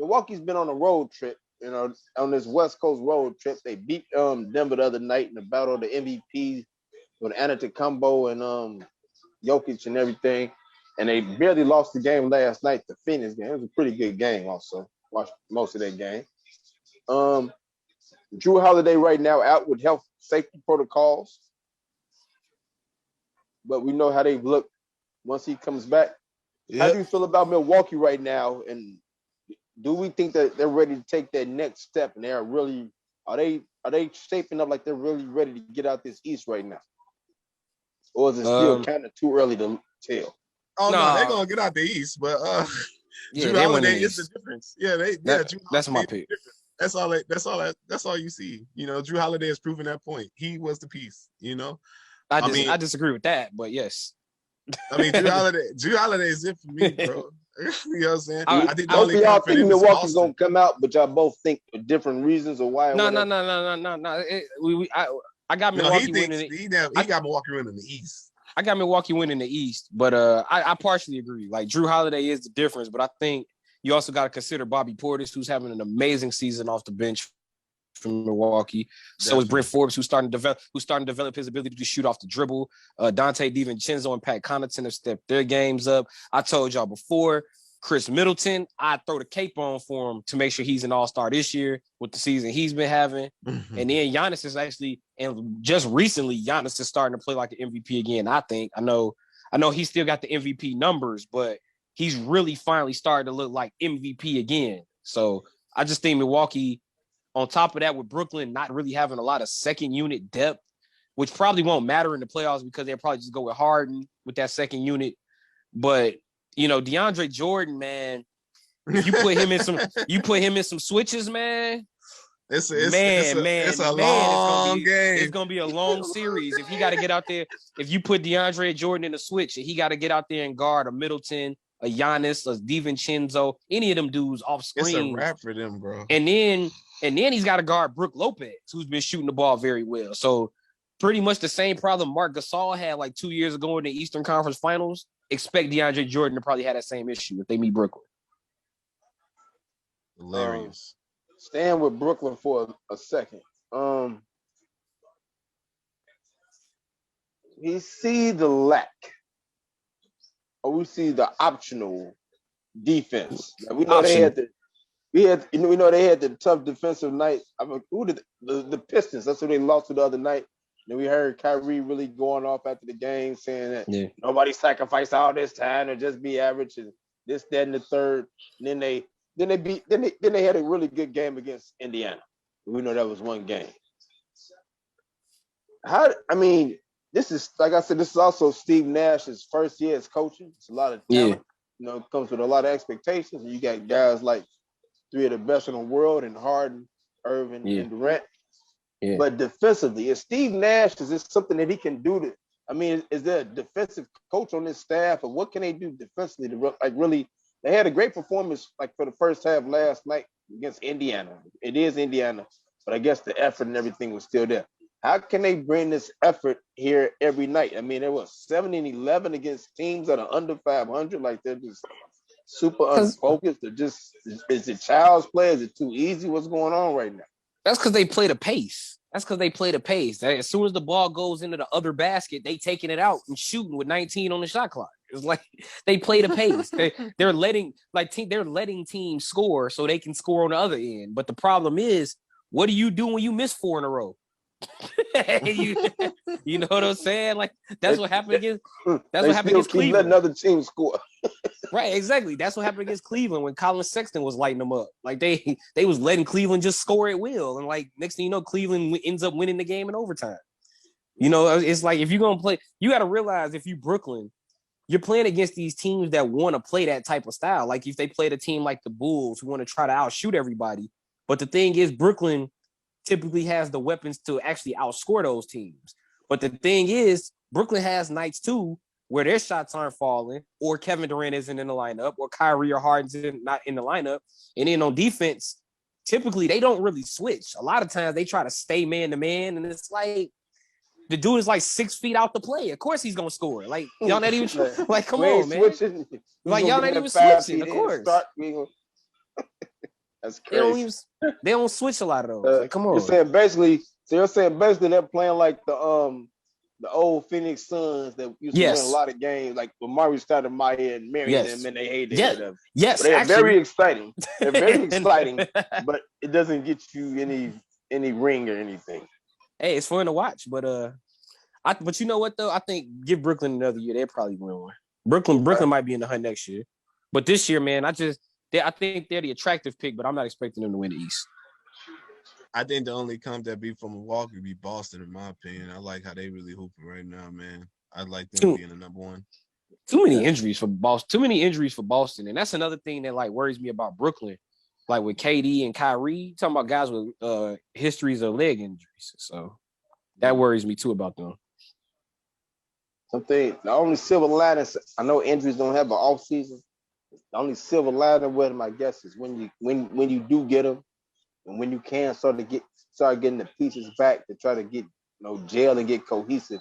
Milwaukee's been on a road trip. On this West Coast road trip, they beat Denver the other night in the battle of the MVPs with Antetokounmpo and Jokic and everything, and they barely lost the game last night. The Phoenix game, it was a pretty good game. Also, watched most of that game. Drew Holiday right now out with health safety protocols, but we know how they've looked once he comes back. Yep. How do you feel about Milwaukee right now? And do we think that they're ready to take that next step? And are they shaping up like they're really ready to get out this East right now? Or is it still kind of too early to tell? Oh no, they're gonna get out the East, but Drew Holiday is the difference. That's my pick. That's all you see. Drew Holiday has proven that point. He was the piece. I disagree with that, but yes. I mean, Drew Holiday is it for me, bro. You know what I'm saying? I think y'all think Milwaukee's gonna come out, but y'all both think for different reasons or why. No. I got Milwaukee winning. He got Milwaukee winning the East. I got Milwaukee winning the East, but I partially agree. Like Drew Holiday is the difference, but I think you also got to consider Bobby Portis, who's having an amazing season off the bench from Milwaukee. So is Brent Forbes, who's starting to develop his ability to shoot off the dribble. Dante DiVincenzo and Pat Connaughton have stepped their games up. I told y'all before, Chris Middleton, I throw the cape on for him to make sure he's an all-star this year with the season he's been having. Mm-hmm. And then Giannis is actually, and just recently, Giannis is starting to play like an MVP again, I think. I know he still got the MVP numbers, but he's really finally starting to look like MVP again. So I just think Milwaukee, on top of that, with Brooklyn not really having a lot of second unit depth, which probably won't matter in the playoffs because they'll probably just go with Harden with that second unit. But DeAndre Jordan, man, you put him in some switches, man. It's a long game. It's gonna be a long series. If he got to get out there, if you put DeAndre Jordan in a switch, and he got to get out there and guard a Middleton, a Giannis, a DiVincenzo, any of them dudes off screen. It's a wrap for them, bro. And then he's got to guard Brook Lopez, who's been shooting the ball very well. So pretty much the same problem Marc Gasol had like 2 years ago in the Eastern Conference Finals. Expect DeAndre Jordan to probably have that same issue if they meet Brooklyn. Hilarious. Staying with Brooklyn for a second. We see the lack, or we see the optional defense. We know they had the tough defensive night. I mean, who did the Pistons? That's who they lost to the other night. And we heard Kyrie really going off after the game saying that nobody sacrificed all this time to just be average and this, that, and the third. And then they had a really good game against Indiana. We know that was one game. This is, like I said, this is also Steve Nash's first year as coaching. It's a lot of talent. It comes with a lot of expectations. And you got guys like three of the best in the world, and Harden, Irving, and Durant. Yeah. But defensively, is Steve Nash, is this something that he can do is there a defensive coach on this staff, or what can they do defensively to really? They had a great performance for the first half last night against Indiana. It is Indiana, but I guess the effort and everything was still there. How can they bring this effort here every night? There was 7-11 against teams that are under 500. Like, they're just super unfocused. They're just, is it child's play? Is it too easy? What's going on right now? That's because they play the pace. As soon as the ball goes into the other basket, they taking it out and shooting with 19 on the shot clock. It's like they play the pace. They're letting teams score so they can score on the other end. But the problem is, what do you do when you miss 4 in a row? you know what I'm saying? Like, that's what happened against. That's what happened against Cleveland. Let another team score. Right, exactly. That's what happened against Cleveland when Colin Sexton was lighting them up. Like, they was letting Cleveland just score at will, and like next thing you know, Cleveland ends up winning the game in overtime. It's like, if you're gonna play, you got to realize, if you Brooklyn, you're playing against these teams that want to play that type of style. Like, if they played a team like the Bulls who want to try to outshoot everybody, but the thing is, Brooklyn typically has the weapons to actually outscore those teams. But the thing is, Brooklyn has nights too where their shots aren't falling, or Kevin Durant isn't in the lineup, or Kyrie or Harden's not in the lineup. And then on defense, typically they don't really switch. A lot of times they try to stay man to man, and it's like, the dude is like 6 feet out the play. Of course he's gonna score. Like, y'all not even like, come on, man. Like, y'all not even switching. Of course. That's They don't crazy. even they don't switch a lot of those. Like, come You're on. saying basically, so you're saying basically they're playing like the old Phoenix Suns that used to win a Yes. lot of games, like when Mario Stoudemire and Mary them Yes. in their heyday, Yeah. whatever. Yes, But they are very actually. exciting. They're very exciting, but it doesn't get you any ring or anything. Hey, it's fun to watch, but but you know what though? I think give Brooklyn another year, they'll probably win one. Brooklyn might be in the hunt next year, but this year, man, I think they're the attractive pick, but I'm not expecting them to win the East. I think the only comp that be from Milwaukee be Boston, in my opinion. I like how they really hooping right now, man. I'd like them being the number one. Too many injuries for Boston. Too many injuries for Boston, and that's another thing that like worries me about Brooklyn. Like with KD and Kyrie, talking about guys with histories of leg injuries, so that worries me too about them. The only silver lining, I know injuries don't have an off season. The only silver lining with them, I guess, is when you do get them, and when you can start getting the pieces back to try to get gel and get cohesive.